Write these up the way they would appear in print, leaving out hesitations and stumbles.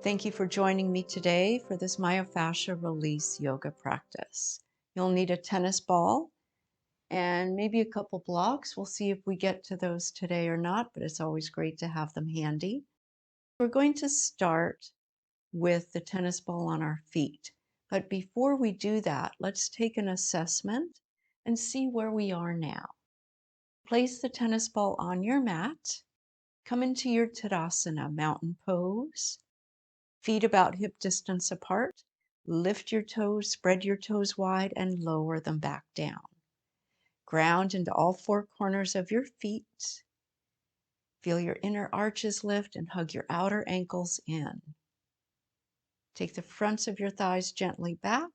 Thank you for joining me today for this Myofascial Release Yoga practice. You'll need a tennis ball and maybe a couple blocks. We'll see if we get to those today or not, but it's always great to have them handy. We're going to start with the tennis ball on our feet. But before we do that, let's take an assessment and see where we are now. Place the tennis ball on your mat. Come into your Tadasana, mountain pose. Feet about hip distance apart. Lift your toes, spread your toes wide, and lower them back down. Ground into all four corners of your feet. Feel your inner arches lift and hug your outer ankles in. Take the fronts of your thighs gently back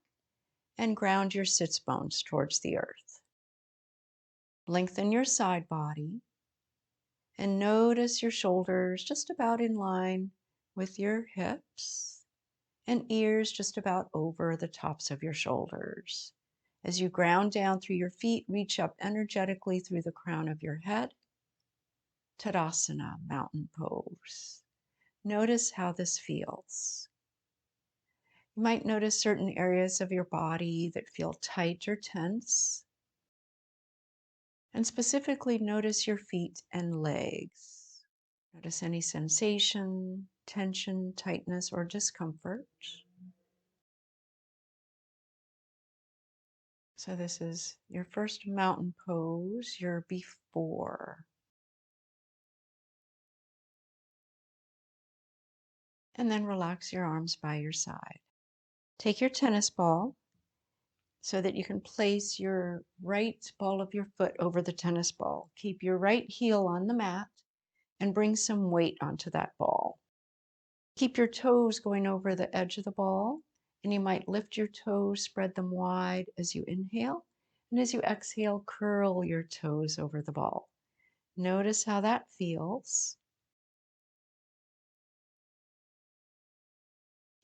and ground your sits bones towards the earth. Lengthen your side body and notice your shoulders just about in line with your hips and ears just about over the tops of your shoulders. As you ground down through your feet, reach up energetically through the crown of your head. Tadasana, mountain pose. Notice how this feels. You might notice certain areas of your body that feel tight or tense. And specifically notice your feet and legs. Notice any sensation, tension, tightness, or discomfort. So this is your first mountain pose, your before. And then relax your arms by your side. Take your tennis ball so that you can place your right ball of your foot over the tennis ball. Keep your right heel on the mat and bring some weight onto that ball. Keep your toes going over the edge of the ball, and you might lift your toes, spread them wide as you inhale, and as you exhale, curl your toes over the ball. Notice how that feels.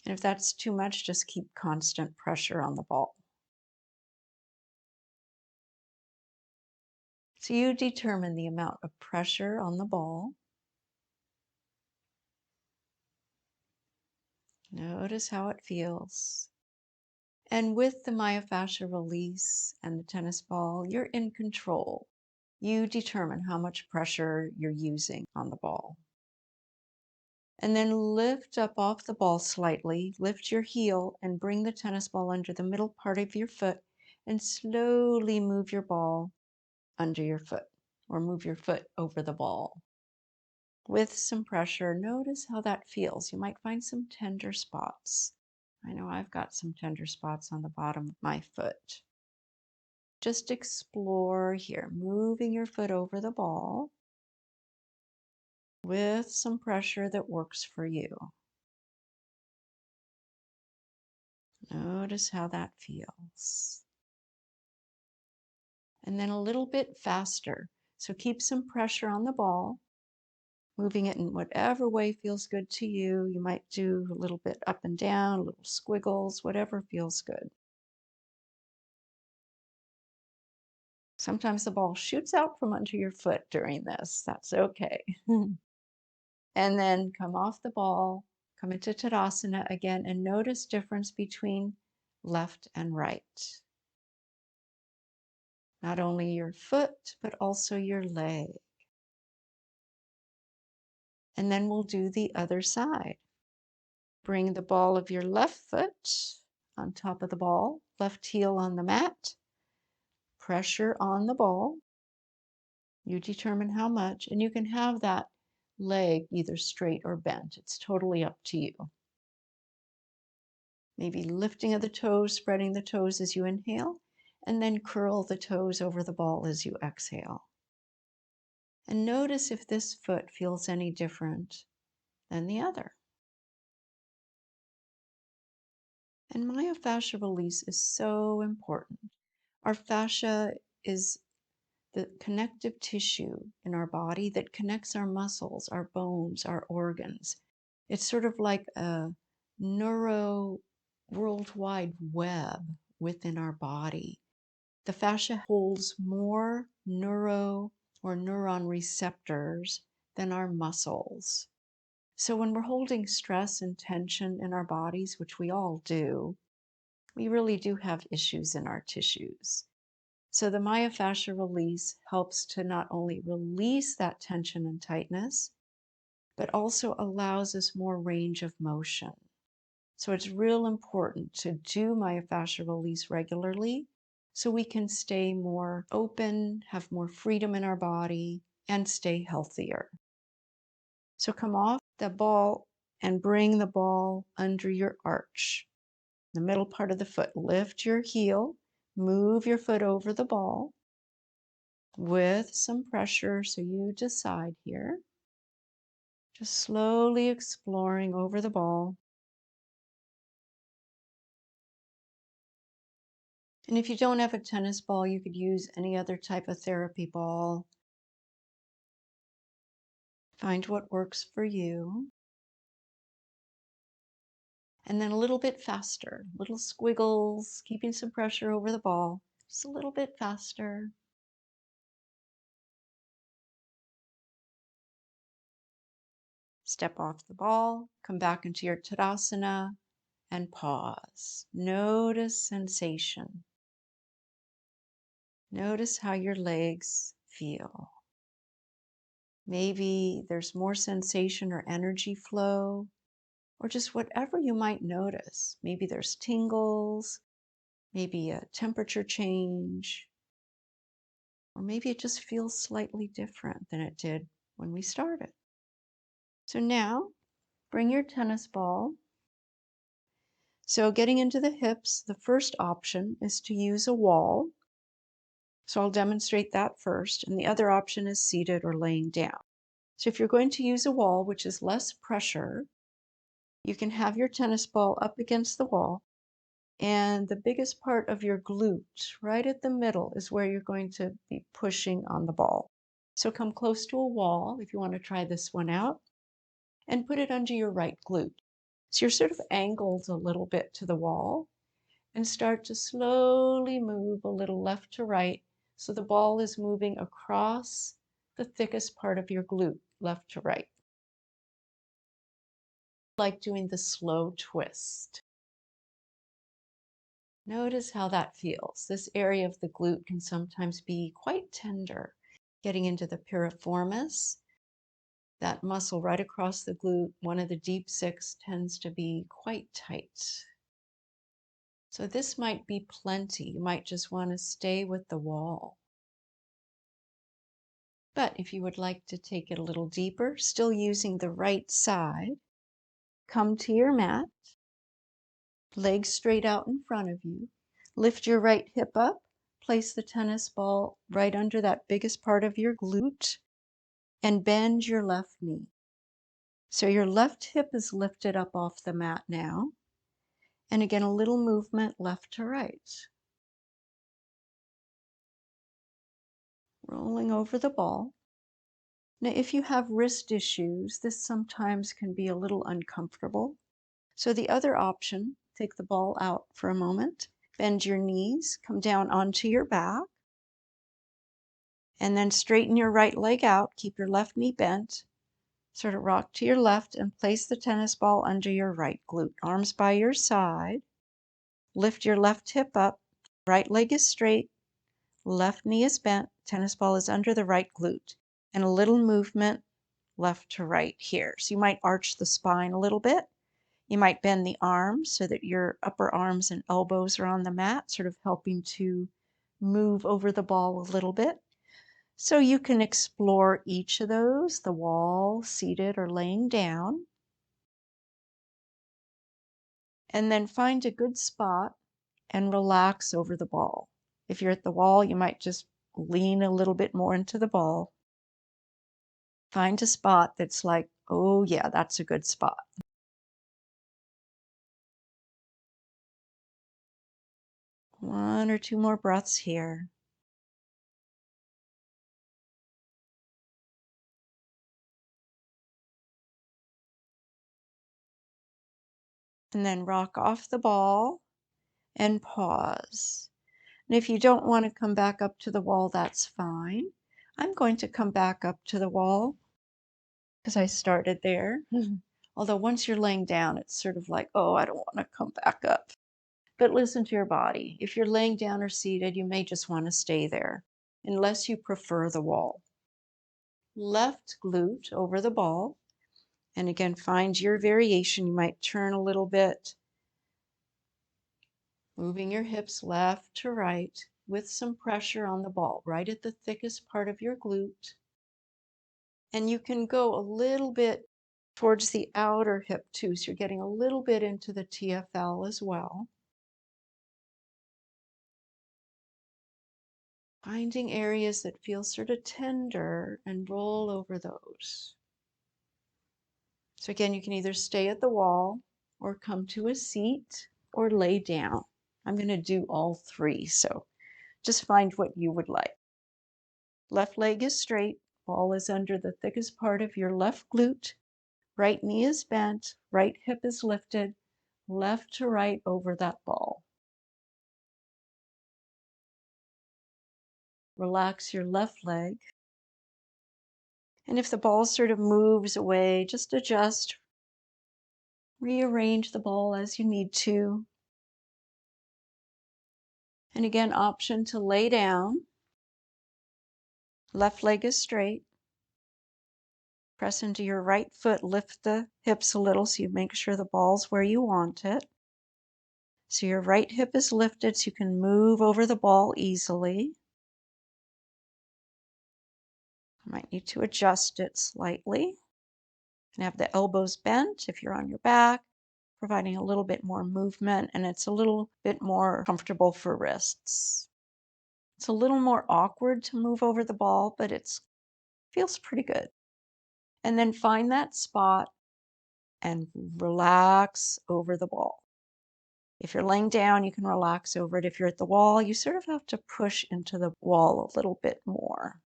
And if that's too much, just keep constant pressure on the ball. So you determine the amount of pressure on the ball. Notice how it feels. And with the myofascial release and the tennis ball, you're in control. You determine how much pressure you're using on the ball. And then lift up off the ball slightly, lift your heel and bring the tennis ball under the middle part of your foot and slowly move your ball under your foot or move your foot over the ball. With some pressure, notice how that feels. You might find some tender spots. I know I've got some tender spots on the bottom of my foot. Just explore here, moving your foot over the ball with some pressure that works for you. Notice how that feels. And then a little bit faster. So keep some pressure on the ball, moving it in whatever way feels good to you. You might do a little bit up and down, little squiggles, whatever feels good. Sometimes the ball shoots out from under your foot during this. That's okay. And then come off the ball, come into Tadasana again, and notice difference between left and right. Not only your foot, but also your leg. And then we'll do the other side. Bring the ball of your left foot on top of the ball, left heel on the mat, pressure on the ball. You determine how much, and you can have that leg either straight or bent. It's totally up to you. Maybe lifting of the toes, spreading the toes as you inhale, and then curl the toes over the ball as you exhale. And notice if this foot feels any different than the other. And myofascial release is so important. Our fascia is the connective tissue in our body that connects our muscles, our bones, our organs. It's sort of like a neuro worldwide web within our body. The fascia holds more neuron receptors than our muscles. So when we're holding stress and tension in our bodies, which we all do, we really do have issues in our tissues. So the myofascial release helps to not only release that tension and tightness, but also allows us more range of motion. So it's real important to do myofascial release regularly so we can stay more open, have more freedom in our body, and stay healthier. So come off the ball and bring the ball under your arch, the middle part of the foot. Lift your heel, move your foot over the ball with some pressure. So you decide here. Just slowly exploring over the ball. And if you don't have a tennis ball, you could use any other type of therapy ball. Find what works for you. And then a little bit faster, little squiggles, keeping some pressure over the ball. Just a little bit faster. Step off the ball, come back into your Tadasana, and pause. Notice sensation. Notice how your legs feel. Maybe there's more sensation or energy flow, or just whatever you might notice. Maybe there's tingles, maybe a temperature change, or maybe it just feels slightly different than it did when we started. So now, bring your tennis ball. So getting into the hips, the first option is to use a wall. So I'll demonstrate that first, and the other option is seated or laying down. So if you're going to use a wall, which is less pressure, you can have your tennis ball up against the wall, and the biggest part of your glute, right at the middle, is where you're going to be pushing on the ball. So come close to a wall if you want to try this one out, and put it under your right glute. So you're sort of angled a little bit to the wall, and start to slowly move a little left to right so the ball is moving across the thickest part of your glute, left to right. Like doing the slow twist. Notice how that feels. This area of the glute can sometimes be quite tender. Getting into the piriformis, that muscle right across the glute, one of the deep six, tends to be quite tight. So this might be plenty. You might just want to stay with the wall. But if you would like to take it a little deeper, still using the right side, come to your mat, legs straight out in front of you. Lift your right hip up, place the tennis ball right under that biggest part of your glute, and bend your left knee. So your left hip is lifted up off the mat now. And again, a little movement left to right. Rolling over the ball. Now, if you have wrist issues, this sometimes can be a little uncomfortable. So the other option, take the ball out for a moment, bend your knees, come down onto your back, and then straighten your right leg out, keep your left knee bent, sort of rock to your left and place the tennis ball under your right glute. Arms by your side, lift your left hip up, right leg is straight, left knee is bent, tennis ball is under the right glute, and a little movement left to right here. So you might arch the spine a little bit. You might bend the arms so that your upper arms and elbows are on the mat, sort of helping to move over the ball a little bit. So you can explore each of those, the wall, seated, or laying down. And then find a good spot and relax over the ball. If you're at the wall, you might just lean a little bit more into the ball. Find a spot that's like, oh yeah, that's a good spot. One or two more breaths here. And then rock off the ball and pause. And if you don't want to come back up to the wall, that's fine. I'm going to come back up to the wall because I started there. Although once you're laying down, it's sort of like, oh, I don't want to come back up. But listen to your body. If you're laying down or seated, you may just want to stay there, unless you prefer the wall. Left glute over the ball. And again, find your variation. You might turn a little bit, moving your hips left to right with some pressure on the ball, right at the thickest part of your glute. And you can go a little bit towards the outer hip too. So you're getting a little bit into the TFL as well. Finding areas that feel sort of tender and roll over those. So again, you can either stay at the wall or come to a seat or lay down. I'm going to do all three, so just find what you would like. Left leg is straight, ball is under the thickest part of your left glute. Right knee is bent, right hip is lifted, left to right over that ball. Relax your left leg. And if the ball sort of moves away, just adjust. Rearrange the ball as you need to. And again, option to lay down. Left leg is straight. Press into your right foot, lift the hips a little so you make sure the ball's where you want it. So your right hip is lifted so you can move over the ball easily. You might need to adjust it slightly. You can have the elbows bent if you're on your back, providing a little bit more movement, and it's a little bit more comfortable for wrists. It's a little more awkward to move over the ball, but it feels pretty good. And then find that spot and relax over the ball. If you're laying down, you can relax over it. If you're at the wall, you sort of have to push into the wall a little bit more.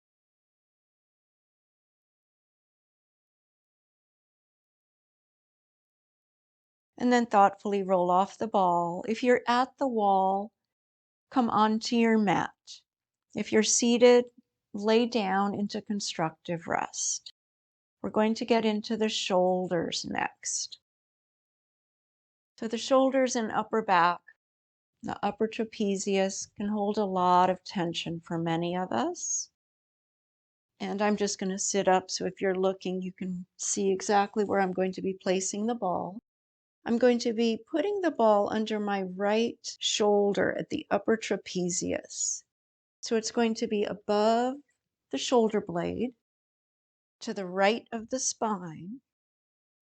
And then thoughtfully roll off the ball. If you're at the wall, come onto your mat. If you're seated, lay down into constructive rest. We're going to get into the shoulders next. So the shoulders and upper back, the upper trapezius can hold a lot of tension for many of us. And I'm just going to sit up, so if you're looking, you can see exactly where I'm going to be placing the ball. I'm going to be putting the ball under my right shoulder at the upper trapezius. So it's going to be above the shoulder blade, to the right of the spine,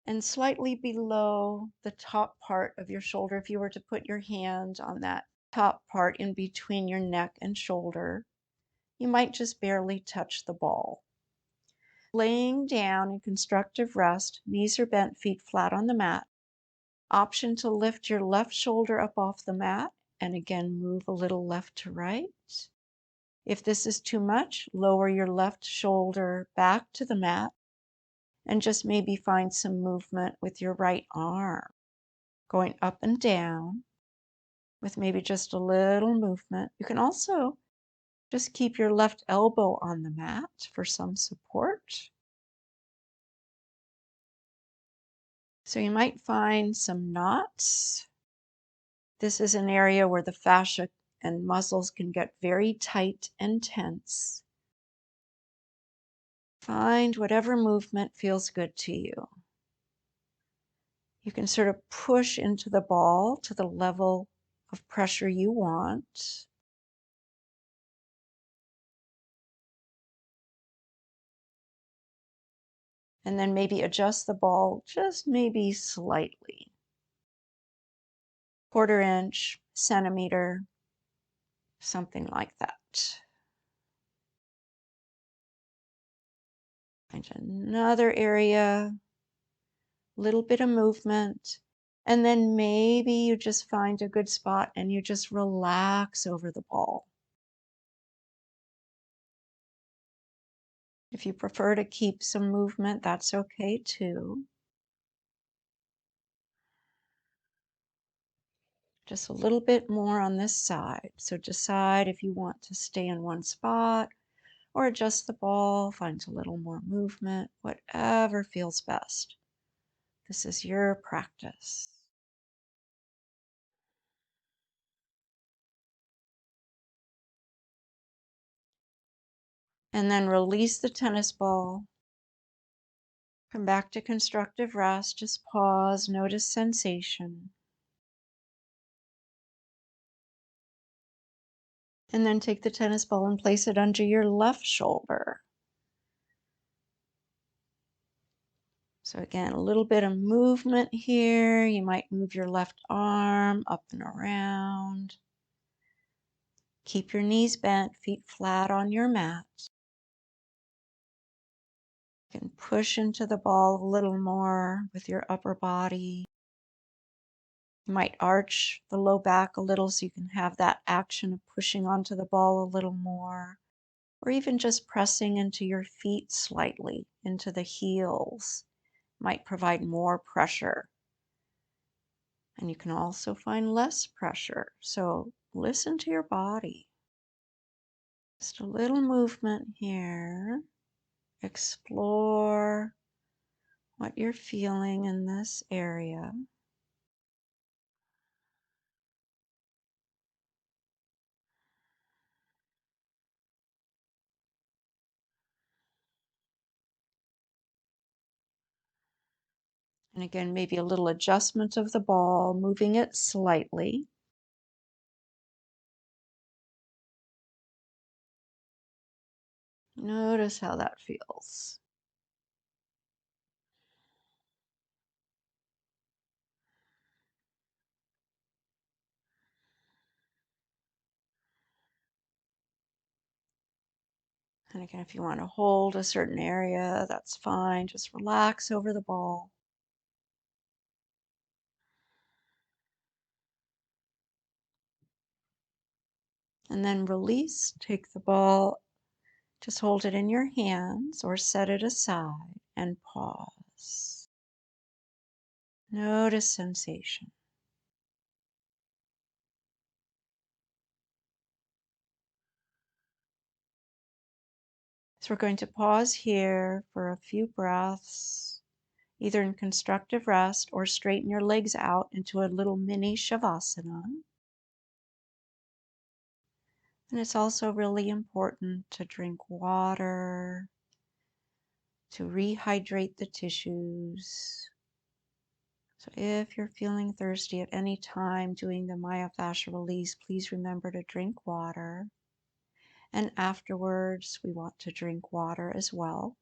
and slightly below the top part of your shoulder. If you were to put your hand on that top part in between your neck and shoulder, you might just barely touch the ball. Laying down in constructive rest, knees are bent, feet flat on the mat. Option to lift your left shoulder up off the mat and again move a little left to right. If this is too much, lower your left shoulder back to the mat and just maybe find some movement with your right arm, going up and down with maybe just a little movement. You can also just keep your left elbow on the mat for some support. So you might find some knots. This is an area where the fascia and muscles can get very tight and tense. Find whatever movement feels good to you. You can sort of push into the ball to the level of pressure you want. And then maybe adjust the ball just maybe slightly. 1/4 inch, centimeter, something like that. Find another area, little bit of movement, and then maybe you just find a good spot and you just relax over the ball. If you prefer to keep some movement, that's okay too. Just a little bit more on this side. So decide if you want to stay in one spot or adjust the ball, find a little more movement, whatever feels best. This is your practice. And then release the tennis ball. Come back to constructive rest. Just pause, notice sensation. And then take the tennis ball and place it under your left shoulder. So again, a little bit of movement here. You might move your left arm up and around. Keep your knees bent, feet flat on your mat. You can push into the ball a little more with your upper body. You might arch the low back a little so you can have that action of pushing onto the ball a little more, or even just pressing into your feet slightly, into the heels, might provide more pressure. And you can also find less pressure. So listen to your body. Just a little movement here. Explore what you're feeling in this area. And again, maybe a little adjustment of the ball, moving it slightly. Notice how that feels. And again, if you want to hold a certain area, that's fine. Just relax over the ball. And then release. Take the ball, just hold it in your hands or set it aside and pause. Notice sensation. So we're going to pause here for a few breaths, either in constructive rest or straighten your legs out into a little mini shavasana. And it's also really important to drink water, to rehydrate the tissues. So if you're feeling thirsty at any time doing the myofascial release, please remember to drink water. And afterwards, we want to drink water as well.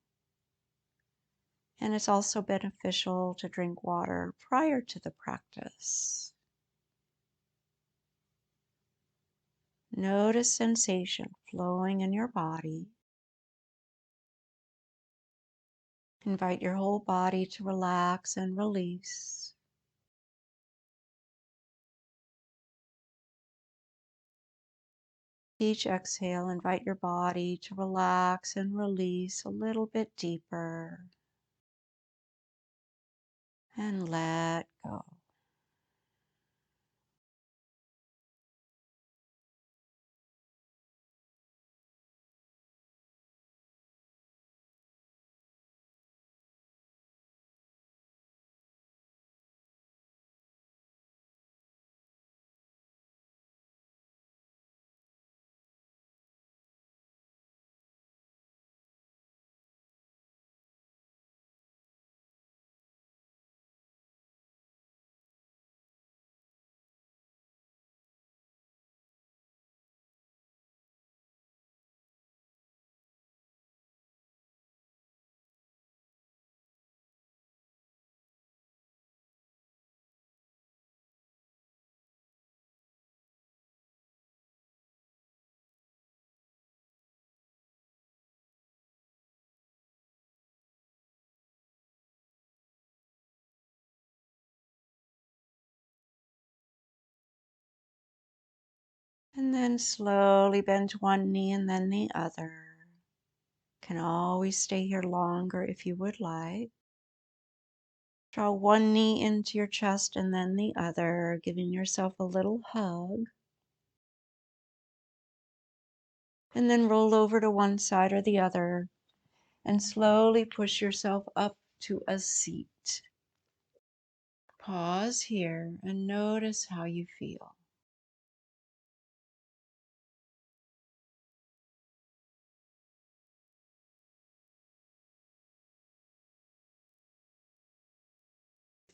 And it's also beneficial to drink water prior to the practice. Notice sensation flowing in your body. Invite your whole body to relax and release. Each exhale, invite your body to relax and release a little bit deeper. And let go. And then slowly bend one knee and then the other. Can always stay here longer if you would like. Draw one knee into your chest and then the other, giving yourself a little hug. And then roll over to one side or the other and slowly push yourself up to a seat. Pause here and notice how you feel.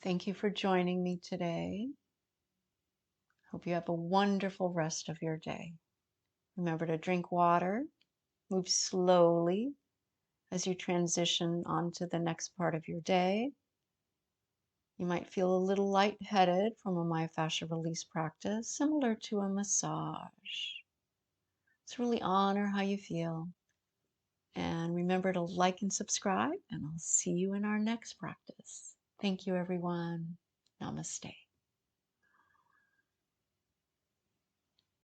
Thank you for joining me today. Hope you have a wonderful rest of your day. Remember to drink water, move slowly as you transition onto the next part of your day. You might feel a little lightheaded from a myofascial release practice, similar to a massage. Let's really honor how you feel. And remember to like and subscribe, and I'll see you in our next practice. Thank you, everyone. Namaste.